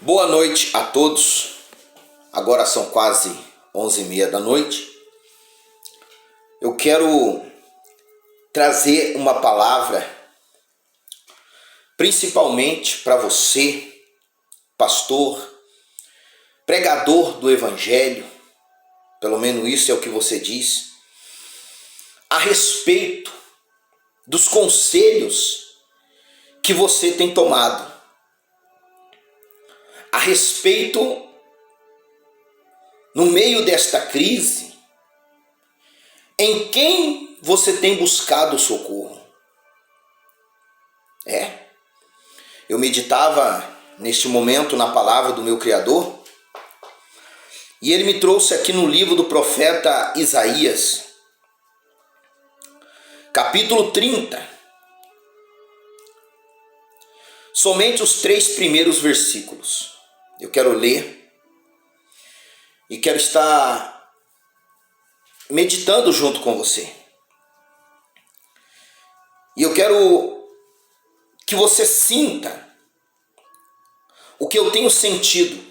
Boa noite a todos. Agora são quase 11h30 da noite. Eu quero trazer uma palavra principalmente para você, pastor, pregador do Evangelho, pelo menos isso é o que você diz, a respeito dos conselhos que você tem tomado, a respeito, no meio desta crise, em quem você tem buscado socorro. Eu meditava neste momento na palavra do meu Criador, e ele me trouxe aqui no livro do profeta Isaías, capítulo 30, somente os 3 primeiros versículos. Eu quero ler e quero estar meditando junto com você. E eu quero que você sinta o que eu tenho sentido.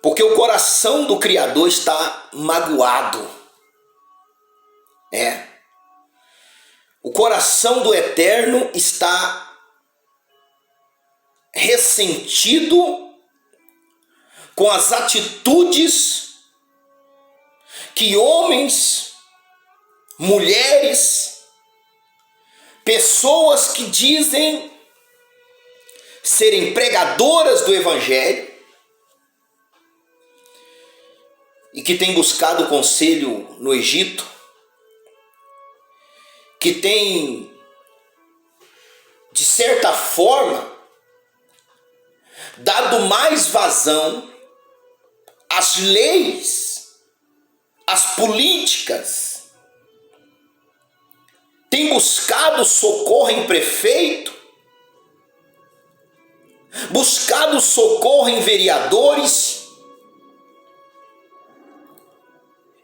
Porque o coração do Criador está magoado. O coração do Eterno está ressentido com as atitudes que homens, mulheres, pessoas que dizem serem pregadoras do Evangelho e que têm buscado conselho no Egito, que têm, de certa forma, dado mais vazão às leis, às políticas, tem buscado socorro em prefeito, buscado socorro em vereadores,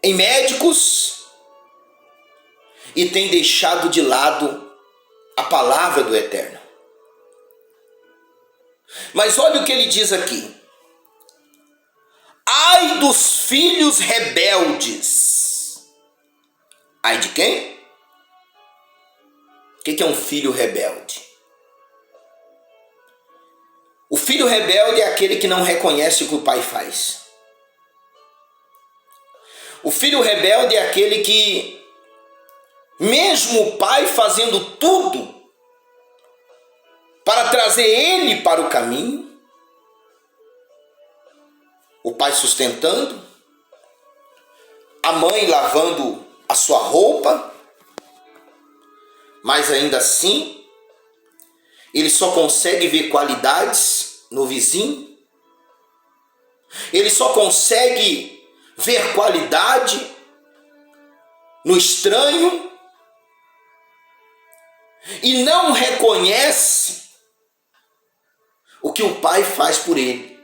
em médicos, e tem deixado de lado a palavra do Eterno. Mas olha o que ele diz aqui. Ai dos filhos rebeldes. Ai de quem? O que é um filho rebelde? O filho rebelde é aquele que não reconhece o que o pai faz. O filho rebelde é aquele que, mesmo o pai fazendo tudo para trazer ele para o caminho, o pai sustentando, a mãe lavando a sua roupa, mas ainda assim, ele só consegue ver qualidades no vizinho, ele só consegue ver qualidade no estranho, e não reconhece o que o pai faz por ele.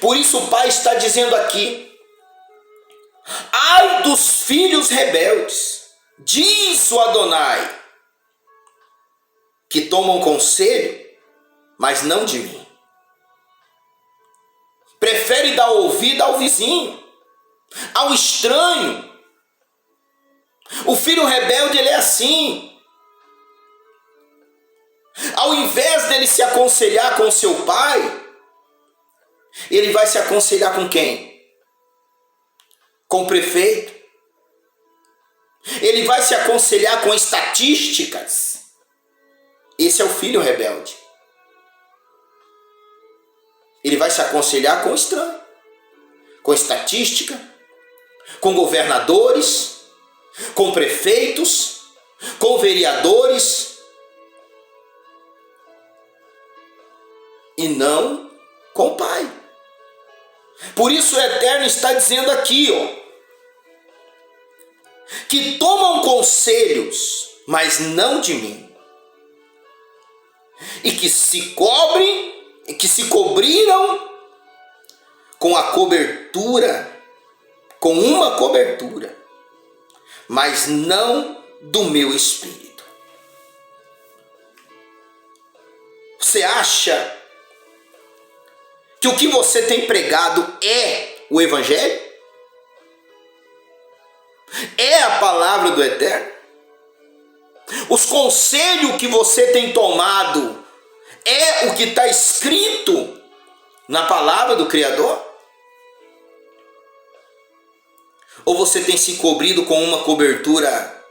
Por isso o pai está dizendo aqui: ai dos filhos rebeldes, diz o Adonai, que tomam conselho, mas não de mim. Prefere dar ouvido ao vizinho, ao estranho. O filho rebelde, ele é assim. Ao invés dele se aconselhar com seu pai, ele vai se aconselhar com quem? Com o prefeito. Ele vai se aconselhar com estatísticas. Esse é o filho rebelde. Ele vai se aconselhar com o estranho, com estatística, com governadores, com prefeitos, com vereadores, e não com o pai. Por isso o Eterno está dizendo aqui, que tomam conselhos, mas não de mim, e que se cobrem, e que se cobriram com a cobertura, com uma cobertura, mas não do meu espírito. Você acha que o que você tem pregado é o Evangelho? É a palavra do Eterno? Os conselhos que você tem tomado é o que está escrito na palavra do Criador? Ou você tem se cobrido com uma cobertura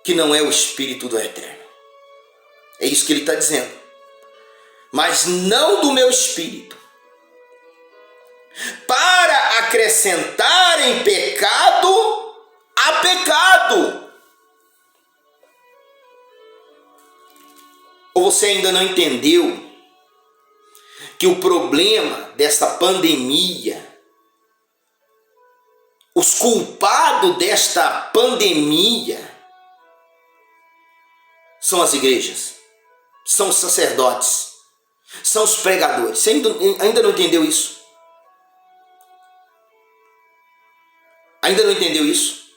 que não é o Espírito do Eterno? É isso que ele está dizendo. Mas não do meu Espírito, para acrescentar em pecado a pecado. Ou você ainda não entendeu que o problema dessa pandemia, os culpados desta pandemia, são as igrejas, são os sacerdotes, são os pregadores? Você ainda não entendeu isso? Ainda não entendeu isso?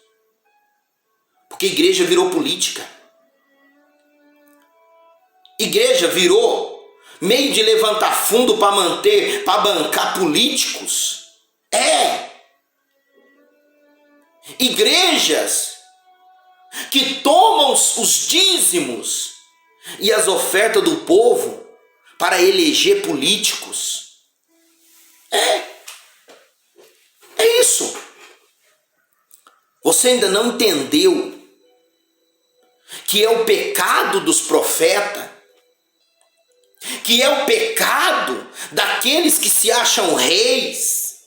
Porque igreja virou política. Igreja virou meio de levantar fundo para bancar políticos. Igrejas que tomam os dízimos e as ofertas do povo para eleger políticos. É isso. Você ainda não entendeu que é o pecado dos profetas, que é o pecado daqueles que se acham reis,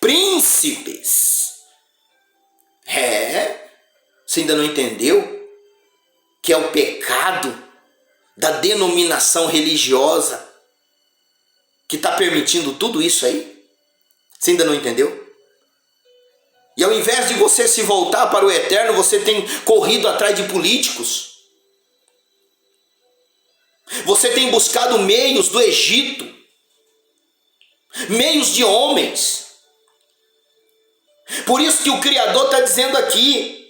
príncipes. Você ainda não entendeu que é o pecado da denominação religiosa que está permitindo tudo isso aí? Você ainda não entendeu? E ao invés de você se voltar para o Eterno, você tem corrido atrás de políticos. Você tem buscado meios do Egito, meios de homens. Por isso que o Criador está dizendo aqui,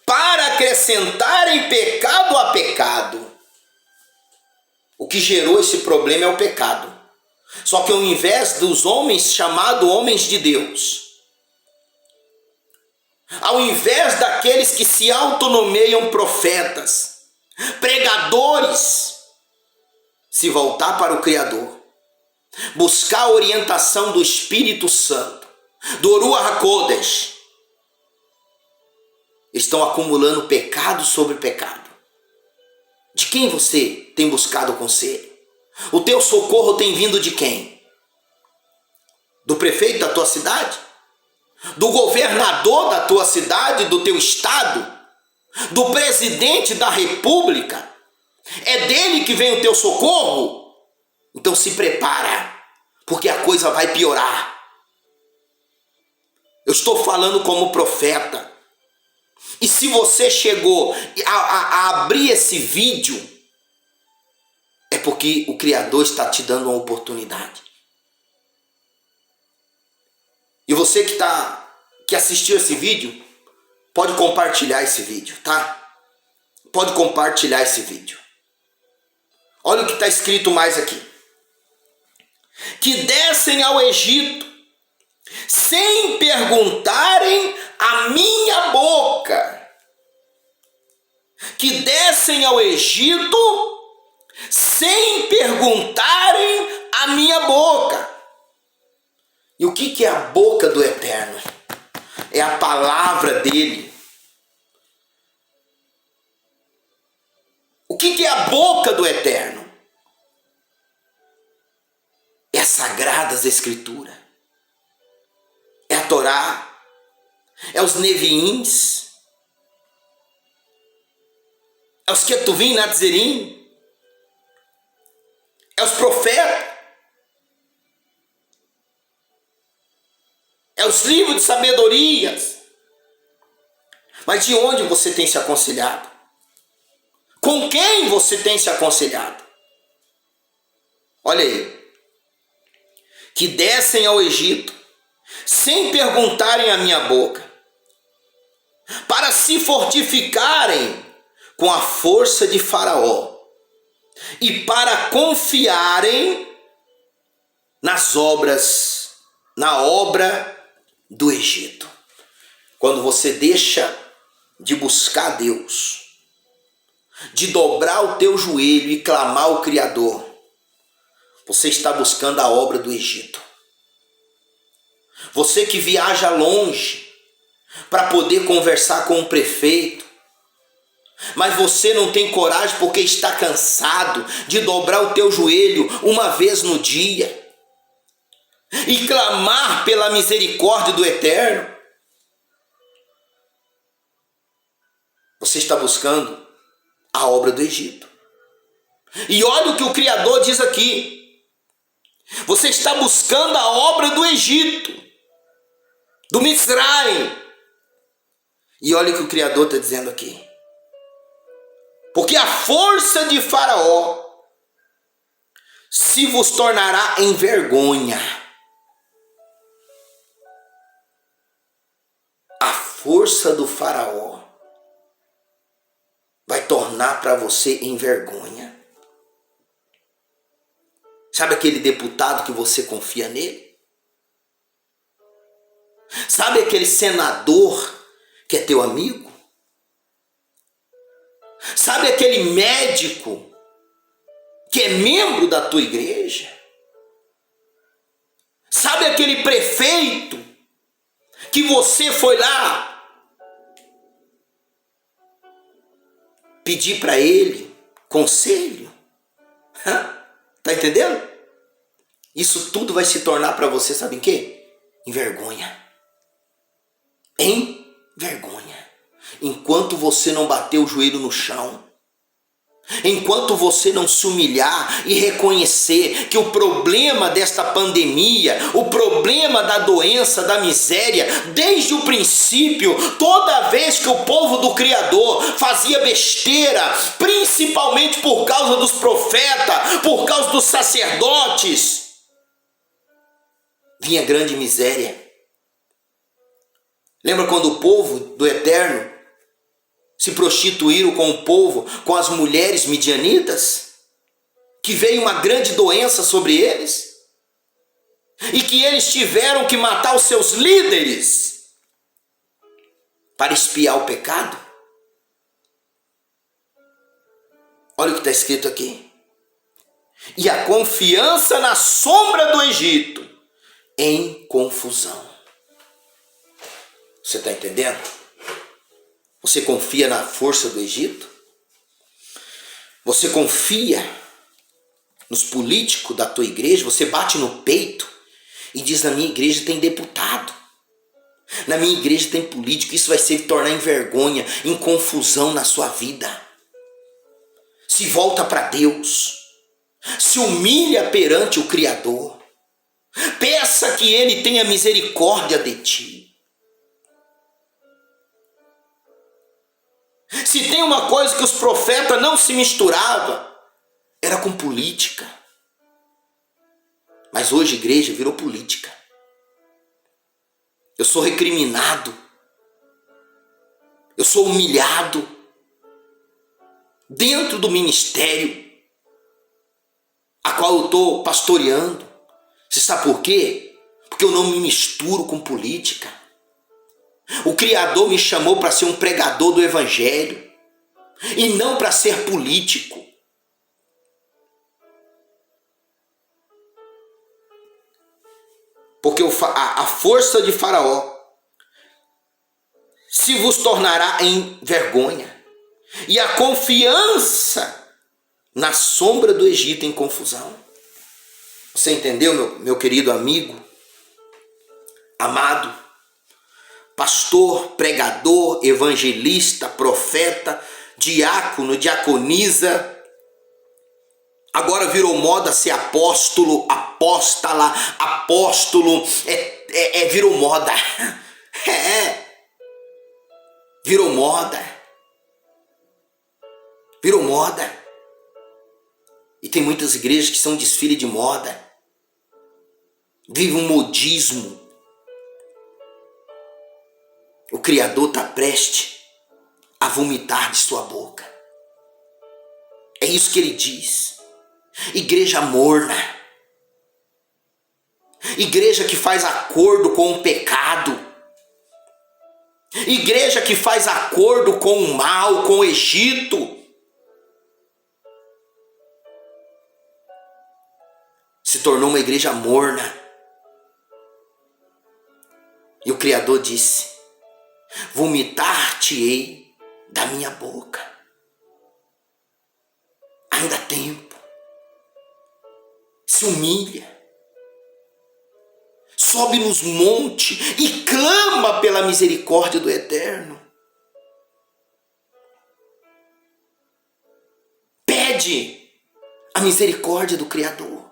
para acrescentar em pecado a pecado. O que gerou esse problema é o pecado. Só que ao invés dos homens chamados homens de Deus, ao invés daqueles que se autonomeiam profetas, pregadores, se voltar para o Criador, buscar a orientação do Espírito Santo, do Ruach HaKodesh, estão acumulando pecado sobre pecado. De quem você tem buscado o conselho? O teu socorro tem vindo de quem? Do prefeito da tua cidade? Do governador da tua cidade, do teu estado? Do presidente da república? É dele que vem o teu socorro? Então se prepara, porque a coisa vai piorar. Eu estou falando como profeta. E se você chegou a abrir esse vídeo, é porque o Criador está te dando uma oportunidade. E você que assistiu esse vídeo, pode compartilhar esse vídeo, tá? Pode compartilhar esse vídeo. Olha o que está escrito mais aqui. Que descem ao Egito sem perguntarem a minha boca. Que descem ao Egito sem perguntarem a minha boca. E o que é a boca do Eterno? É a palavra dele. O que é a boca do Eterno? É as Sagradas Escrituras. É a Torá. É os Neviins. É os Ketuvim, Natzerim. É os profetas. É os livros de sabedorias. Mas de onde você tem se aconselhado? Com quem você tem se aconselhado? Olha aí. Que descem ao Egito sem perguntarem a minha boca, para se fortificarem com a força de Faraó e para confiarem na obra do Egito. Quando você deixa de buscar Deus, de dobrar o teu joelho e clamar ao Criador, você está buscando a obra do Egito. Você que viaja longe para poder conversar com o prefeito, mas você não tem coragem porque está cansado de dobrar o teu joelho uma vez no dia e clamar pela misericórdia do Eterno. Você está buscando a obra do Egito. E olha o que o Criador diz aqui. Você está buscando a obra do Egito, do Mizraim. E olha o que o Criador está dizendo aqui. Porque a força de Faraó se vos tornará em vergonha. A força do Faraó vai tornar para você em vergonha. Sabe aquele deputado que você confia nele? Sabe aquele senador que é teu amigo? Sabe aquele médico que é membro da tua igreja? Sabe aquele prefeito que você foi lá pedir para ele conselho? Tá entendendo? Isso tudo vai se tornar para você, sabe em quê? Em vergonha. Em vergonha. Enquanto você não bater o joelho no chão, enquanto você não se humilhar e reconhecer que o problema desta pandemia, o problema da doença, da miséria, desde o princípio, toda vez que o povo do Criador fazia besteira, principalmente por causa dos profetas, por causa dos sacerdotes, vinha grande miséria. Lembra quando o povo do Eterno se prostituíram com o povo, com as mulheres midianitas? Que veio uma grande doença sobre eles? E que eles tiveram que matar os seus líderes para expiar o pecado? Olha o que está escrito aqui. E a confiança na sombra do Egito em confusão. Você está entendendo? Você confia na força do Egito? Você confia nos políticos da tua igreja? Você bate no peito e diz: na minha igreja tem deputado, na minha igreja tem político. Isso vai se tornar em vergonha, em confusão na sua vida. Se volta para Deus, se humilha perante o Criador, peça que Ele tenha misericórdia de ti. Se tem uma coisa que os profetas não se misturavam, era com política. Mas hoje a igreja virou política. Eu sou recriminado, eu sou humilhado dentro do ministério a qual eu estou pastoreando. Você sabe por quê? Porque eu não me misturo com política. O Criador me chamou para ser um pregador do Evangelho e não para ser político. Porque a força de Faraó se vos tornará em vergonha, e a confiança na sombra do Egito em confusão. Você entendeu, meu querido amigo, amado? Pastor, pregador, evangelista, profeta, diácono, diaconisa. Agora virou moda ser apóstolo, apóstola, apóstolo. Virou moda. Virou moda. Virou moda. E tem muitas igrejas que são desfile de moda. Vive um modismo. O Criador está prestes a vomitar de sua boca. É isso que ele diz. Igreja morna. Igreja que faz acordo com o pecado. Igreja que faz acordo com o mal, com o Egito. Se tornou uma igreja morna. E o Criador disse: vomitar-te-ei da minha boca. Ainda há tempo. Se humilha. Sobe nos montes e clama pela misericórdia do Eterno. Pede a misericórdia do Criador.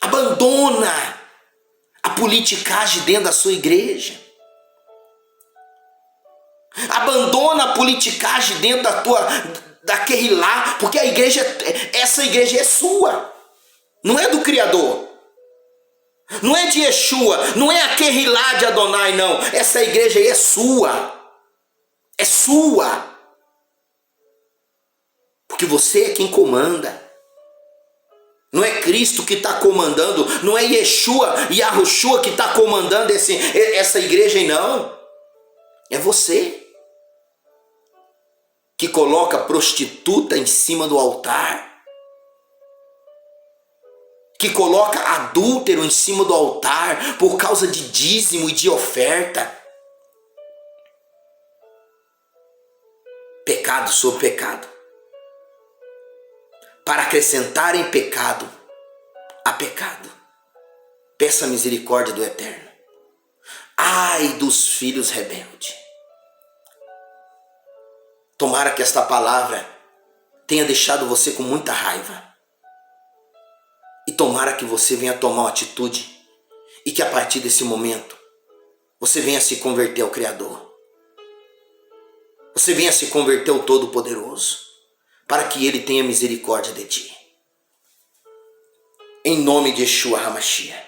Abandona a politicagem dentro da sua igreja. Abandona a politicagem dentro daquele lá, porque essa igreja é sua. Não é do Criador. Não é de Yeshua. Não é aquele lá de Adonai, não. Essa igreja aí é sua. É sua. Porque você é quem comanda. Não é Cristo que está comandando. Não é Yeshua e Yahushua que está comandando essa igreja aí, não. É você. Que coloca prostituta em cima do altar. Que coloca adúltero em cima do altar por causa de dízimo e de oferta. Pecado sobre pecado. Para acrescentar em pecado a pecado. Peça a misericórdia do Eterno. Ai dos filhos rebeldes. Tomara que esta palavra tenha deixado você com muita raiva. E tomara que você venha tomar uma atitude e que a partir desse momento você venha se converter ao Criador. Você venha se converter ao Todo-Poderoso, para que Ele tenha misericórdia de ti. Em nome de Yeshua HaMashiach.